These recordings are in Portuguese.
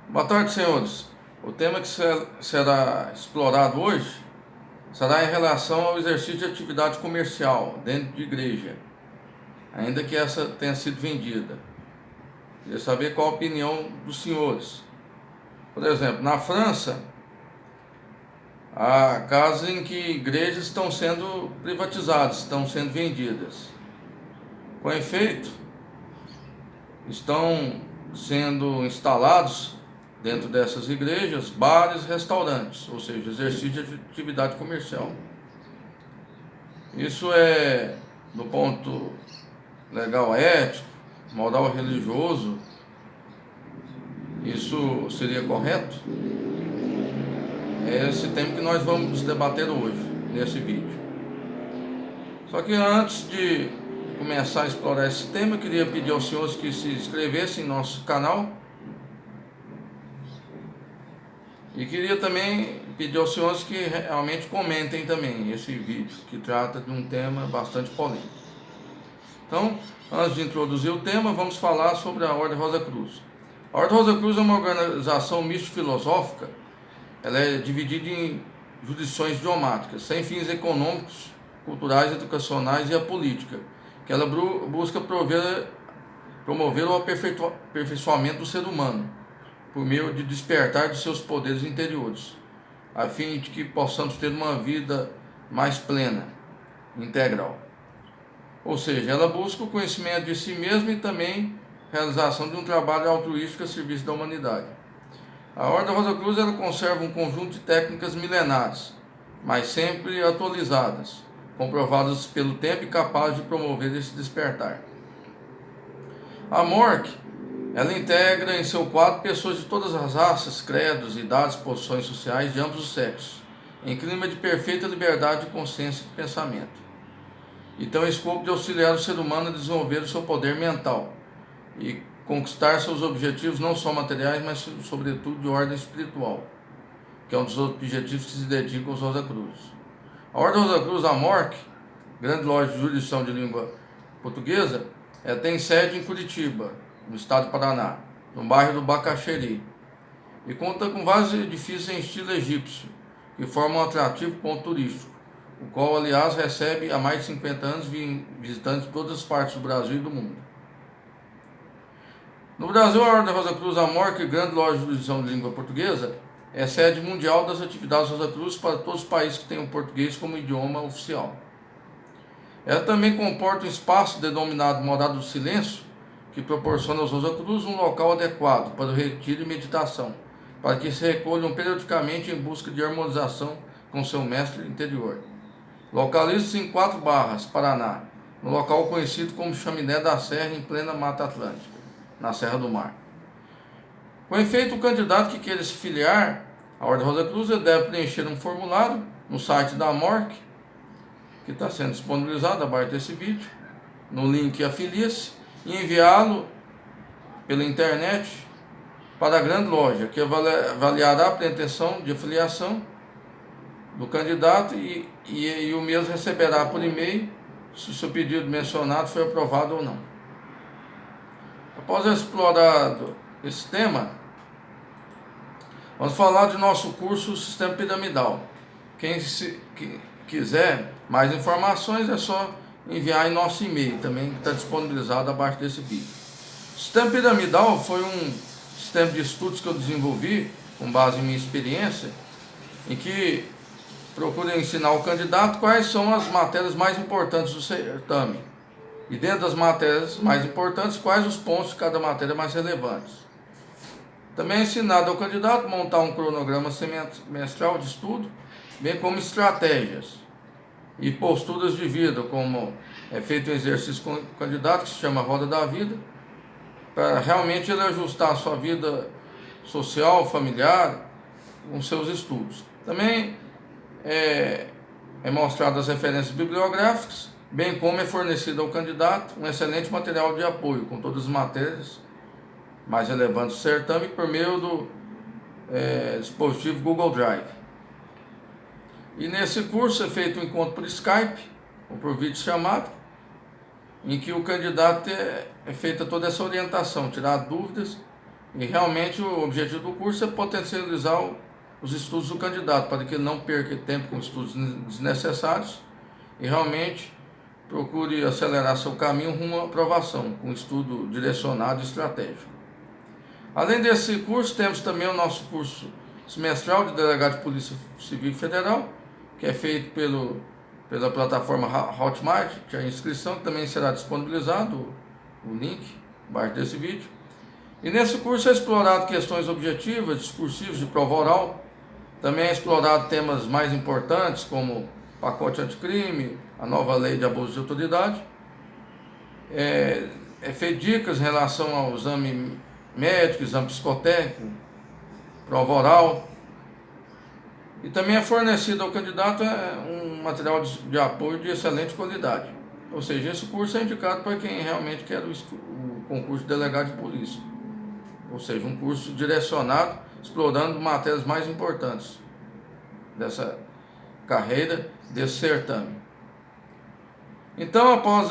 Boa tarde, senhores. O tema que será explorado hoje será em relação ao exercício de atividade comercial dentro de igreja, ainda que essa tenha sido vendida. Queria saber qual a opinião dos senhores. Por exemplo, na França, há casos em que igrejas estão sendo privatizadas, estão sendo vendidas. Com efeito, estão sendo instalados dentro dessas igrejas bares, restaurantes, ou seja, exercício de atividade comercial. Isso é, do ponto legal, ético, moral, religioso, isso seria correto? É esse tema que nós vamos debater hoje, nesse vídeo. Só que antes de começar a explorar esse tema, eu queria pedir aos senhores que se inscrevessem em nosso canal. E queria também pedir aos senhores que realmente comentem também esse vídeo, que trata de um tema bastante polêmico. Então, antes de introduzir o tema, vamos falar sobre a Ordem Rosa Cruz. A Ordem Rosa Cruz é uma organização místico-filosófica. Ela é dividida em jurisdições idiomáticas, sem fins econômicos, culturais, educacionais e a política, que ela busca promover o aperfeiçoamento do ser humano, por meio de despertar de seus poderes interiores, a fim de que possamos ter uma vida mais plena, integral. Ou seja, ela busca o conhecimento de si mesma e também a realização de um trabalho altruístico a serviço da humanidade. A Ordem Rosa Cruz ela conserva um conjunto de técnicas milenares, mas sempre atualizadas, comprovadas pelo tempo e capazes de promover esse despertar. A MORC ela integra em seu quadro pessoas de todas as raças, credos, idades, posições sociais de ambos os sexos, em clima de perfeita liberdade de consciência e de pensamento. E tem o escopo de auxiliar o ser humano a desenvolver o seu poder mental e conquistar seus objetivos não só materiais, mas sobretudo de ordem espiritual, que é um dos objetivos que se dedicam aos Rosa Cruz. A Ordem Rosa Cruz, a MORC, Grande Loja de Jurisdição de Língua Portuguesa, tem sede em Curitiba, no estado do Paraná, no bairro do Bacaxeri, e conta com vários edifícios em estilo egípcio, que formam um atrativo ponto turístico, o qual, aliás, recebe há mais de 50 anos visitantes de todas as partes do Brasil e do mundo. No Brasil, a Ordem Rosa Cruz, a MORC, Grande Loja de Jurisdição de Língua Portuguesa, é sede mundial das atividades Rosa Cruz para todos os países que têm o português como idioma oficial. Ela também comporta um espaço denominado Morada do Silêncio, que proporciona aos Rosa Cruz um local adequado para o retiro e meditação, para que se recolham periodicamente em busca de harmonização com seu mestre interior. Localiza-se em 4 Barras, Paraná, no local conhecido como Chaminé da Serra, em plena Mata Atlântica, na Serra do Mar. Com efeito, o candidato que queira se filiar à Ordem Rosa Cruz deve preencher um formulário no site da MORC, que está sendo disponibilizado abaixo desse vídeo, no link Afilie-se, e enviá-lo pela internet para a Grande Loja, que avaliará a pretensão de afiliação do candidato e o mesmo receberá por e-mail se o seu pedido mencionado foi aprovado ou não. Após explorado esse tema, vamos falar de nosso curso Sistema Piramidal. Quem quiser mais informações é só enviar em nosso e-mail, também que está disponibilizado abaixo desse vídeo. O Sistema Piramidal foi um sistema de estudos que eu desenvolvi com base em minha experiência, em que procura ensinar ao candidato quais são as matérias mais importantes do certame. E dentro das matérias mais importantes, quais os pontos de cada matéria mais relevantes. Também é ensinado ao candidato a montar um cronograma semestral de estudo, bem como estratégias e posturas de vida, como é feito um exercício com o candidato que se chama Roda da Vida, para realmente ele ajustar a sua vida social, familiar, com seus estudos. Também é mostrado as referências bibliográficas, bem como é fornecido ao candidato um excelente material de apoio, com todas as matérias mais relevantes do certame, por meio do dispositivo Google Drive. E nesse curso é feito um encontro por Skype, ou por vídeo chamado, em que o candidato é feita toda essa orientação, tirar dúvidas E realmente o objetivo do curso é potencializar os estudos do candidato, para que ele não perca tempo com estudos desnecessários e realmente procure acelerar seu caminho rumo à aprovação, com estudo direcionado e estratégico. Além desse curso, temos também o nosso curso semestral de Delegado de Polícia Civil Federal, que é feito pela plataforma Hotmart, que é a inscrição, que também será disponibilizado, o link abaixo desse vídeo. E nesse curso é explorado questões objetivas, discursivas de prova oral. Também é explorado temas mais importantes, como pacote anticrime, a nova lei de abuso de autoridade. É feito dicas em relação ao exame médico, exame psicotécnico, prova oral. E também é fornecido ao candidato um material de apoio de excelente qualidade. Ou seja, esse curso é indicado para quem realmente quer o concurso de delegado de polícia. Ou seja, um curso direcionado, explorando matérias mais importantes dessa carreira, desse certame. Então, após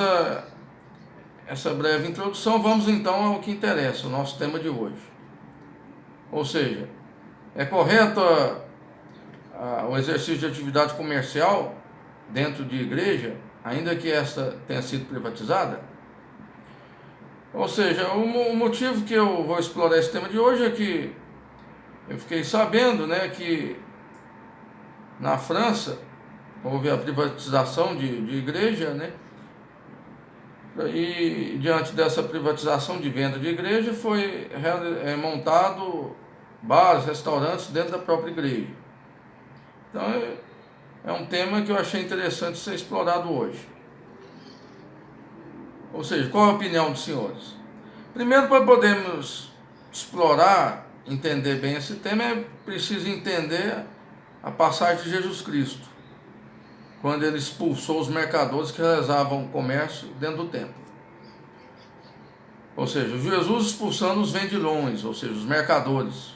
essa breve introdução, vamos então ao que interessa, o nosso tema de hoje. Ou seja, é correto o exercício de atividade comercial dentro de igreja, ainda que esta tenha sido privatizada? Ou seja, o motivo que eu vou explorar esse tema de hoje é que eu fiquei sabendo, né, que na França houve a privatização de igreja, né, e diante dessa privatização de venda de igreja foi montado bares, restaurantes dentro da própria igreja. Então é um tema que eu achei interessante ser explorado hoje. Ou seja, qual a opinião dos senhores? Primeiro, para podermos explorar, entender bem esse tema, é preciso entender a passagem de Jesus Cristo, quando ele expulsou os mercadores que realizavam comércio dentro do templo. Ou seja, Jesus expulsando os vendilhões, ou seja, os mercadores,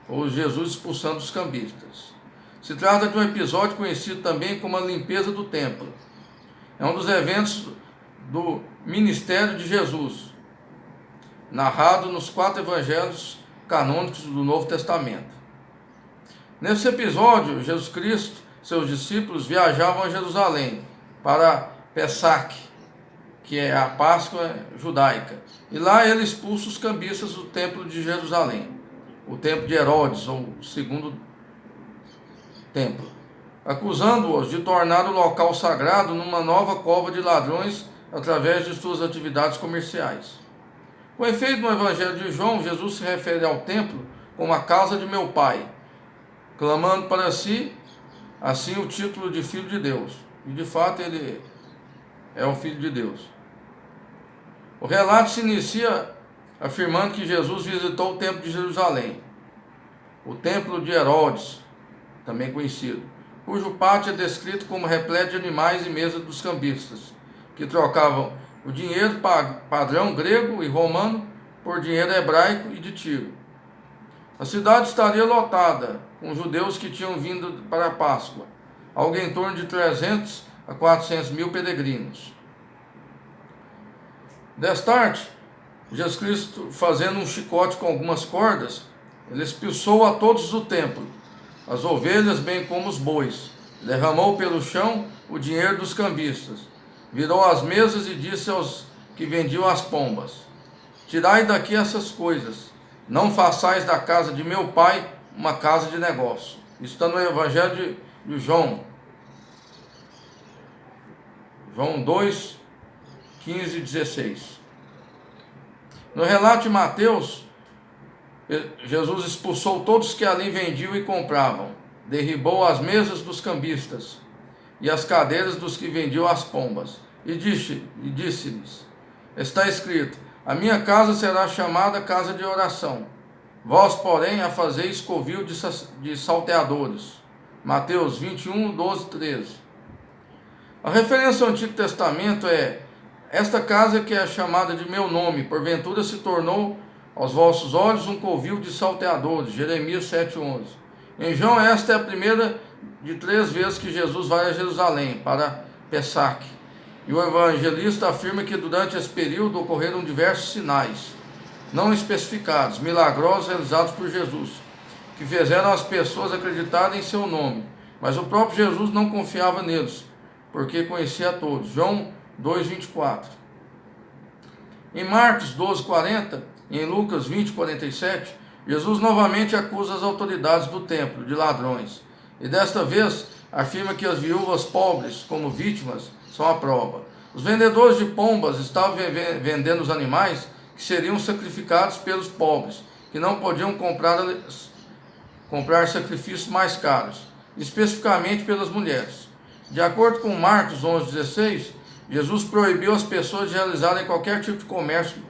ou Jesus expulsando os cambistas. Se trata de um episódio conhecido também como a limpeza do templo. É um dos eventos do ministério de Jesus, narrado nos 4 evangelhos canônicos do Novo Testamento. Nesse episódio, Jesus Cristo e seus discípulos viajavam a Jerusalém para Pessac, que é a Páscoa judaica, e lá ele expulsa os cambistas do templo de Jerusalém, o templo de Herodes, ou o segundo templo, acusando-os de tornar o local sagrado numa nova cova de ladrões através de suas atividades comerciais. Com efeito, no Evangelho de João, Jesus se refere ao templo como a casa de meu Pai, clamando para si, assim, o título de Filho de Deus. E de fato ele é o Filho de Deus. O relato se inicia afirmando que Jesus visitou o templo de Jerusalém, o templo de Herodes, também conhecido, cujo pátio é descrito como repleto de animais e mesas dos cambistas, que trocavam o dinheiro padrão grego e romano por dinheiro hebraico e de Tiro. A cidade estaria lotada com judeus que tinham vindo para a Páscoa, algo em torno de 300 a 400 mil peregrinos. Destarte, Jesus Cristo, fazendo um chicote com algumas cordas, ele expulsou a todos do templo, as ovelhas bem como os bois, derramou pelo chão o dinheiro dos cambistas, virou as mesas e disse aos que vendiam as pombas: tirai daqui essas coisas, não façais da casa de meu pai uma casa de negócio. Isso está no Evangelho de João. João 2, 15 e 16. No relato de Mateus, Jesus expulsou todos que ali vendiam e compravam, derribou as mesas dos cambistas e as cadeiras dos que vendiam as pombas, e disse-lhes: está escrito, a minha casa será chamada casa de oração, vós, porém, a fazeis covil de salteadores. Mateus 21, 12, 13. A referência ao Antigo Testamento é: esta casa que é chamada de meu nome, porventura se tornou aos vossos olhos um covil de salteadores. Jeremias 7:11. Em João, esta é a primeira de 3 vezes que Jesus vai a Jerusalém, para Pessac. E o evangelista afirma que durante esse período ocorreram diversos sinais. não especificados, milagrosos realizados por Jesus, que fizeram as pessoas acreditarem em seu nome. Mas o próprio Jesus não confiava neles, porque conhecia a todos. João 2,24. Em Marcos 12,40 e em Lucas 20,47, Jesus novamente acusa as autoridades do templo de ladrões. E desta vez afirma que as viúvas pobres, como vítimas, são a prova. Os vendedores de pombas estavam vendendo os animais que seriam sacrificados pelos pobres, que não podiam comprar sacrifícios mais caros, especificamente pelas mulheres. De acordo com Marcos 11,16, Jesus proibiu as pessoas de realizarem qualquer tipo de comércio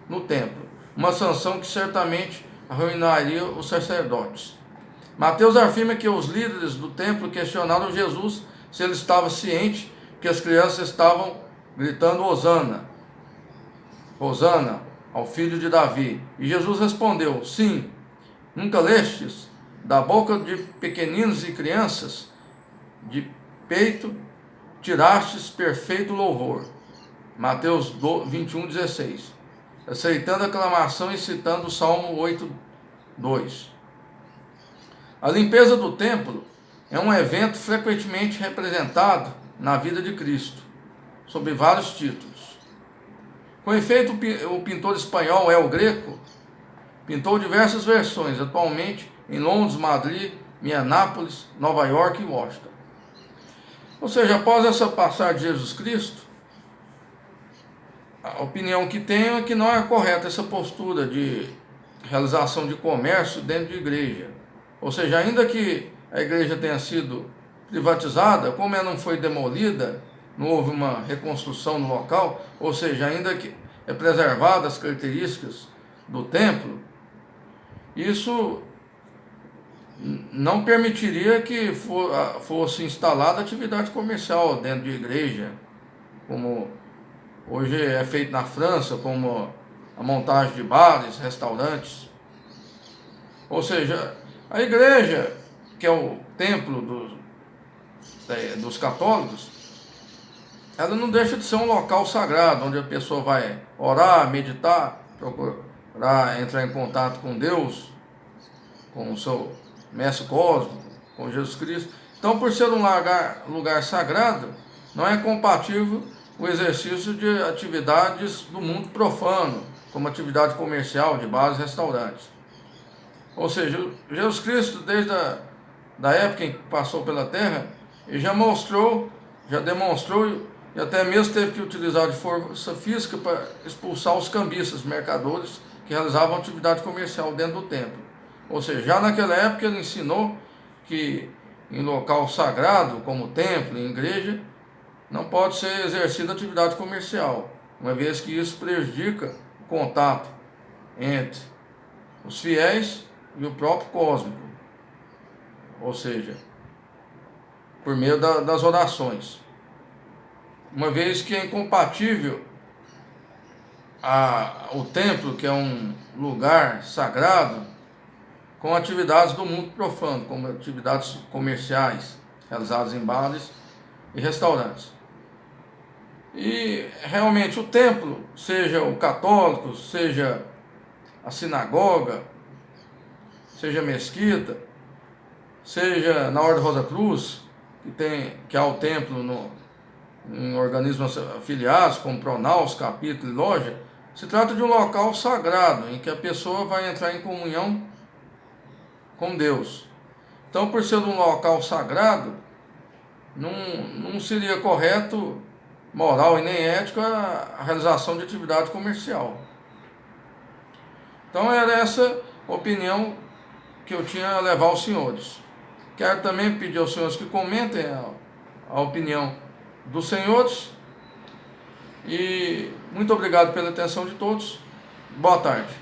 no templo, uma sanção que certamente arruinaria os sacerdotes. Mateus afirma que os líderes do templo questionaram Jesus se ele estava ciente que as crianças estavam gritando Hosana, Hosana ao filho de Davi. E Jesus respondeu: sim, nunca lestes? Da boca de pequeninos e crianças de peito tirastes perfeito louvor. Mateus 21,16. Aceitando a aclamação e citando o Salmo 8,2. A limpeza do templo é um evento frequentemente representado na vida de Cristo, sob vários títulos. Com efeito, o pintor espanhol El Greco pintou diversas versões, atualmente em Londres, Madrid, Minneapolis, Nova York e Washington. Ou seja, após essa passagem de Jesus Cristo, a opinião que tenho é que não é correta essa postura de realização de comércio dentro de igreja. Ou seja, ainda que a igreja tenha sido privatizada, como ela não foi demolida, não houve uma reconstrução no local, ou seja, ainda que é preservada as características do templo, isso não permitiria que fosse instalada atividade comercial dentro de igreja, como hoje é feito na França, como a montagem de bares, restaurantes. Ou seja, a igreja, que é o templo dos católicos, ela não deixa de ser um local sagrado, onde a pessoa vai orar, meditar, procurar entrar em contato com Deus, com o seu mestre cósmico, com Jesus Cristo. Então, por ser um lugar sagrado, não é compatível o exercício de atividades do mundo profano, como atividade comercial de bares e restaurantes. Ou seja, Jesus Cristo, desde da época em que passou pela terra, ele já demonstrou e até mesmo teve que utilizar de força física para expulsar os cambistas, mercadores que realizavam atividade comercial dentro do templo. Ou seja, já naquela época ele ensinou que em local sagrado, como templo e igreja, não pode ser exercida atividade comercial, uma vez que isso prejudica o contato entre os fiéis e o próprio cósmico, ou seja, por meio das orações. Uma vez que é incompatível o templo, que é um lugar sagrado, com atividades do mundo profano, como atividades comerciais realizadas em bares e restaurantes. E realmente o templo, seja o católico, seja a sinagoga, seja a mesquita, seja na Ordem Rosa Cruz, que há o templo em organismos afiliados, como Pronaus, capítulo e loja, se trata de um local sagrado, em que a pessoa vai entrar em comunhão com Deus. Então, por ser um local sagrado, não seria correto, moral e nem ético, a realização de atividade comercial. Então, era essa opinião que eu tinha a levar aos senhores. Quero também pedir aos senhores que comentem a opinião dos senhores. E muito obrigado pela atenção de todos. Boa tarde.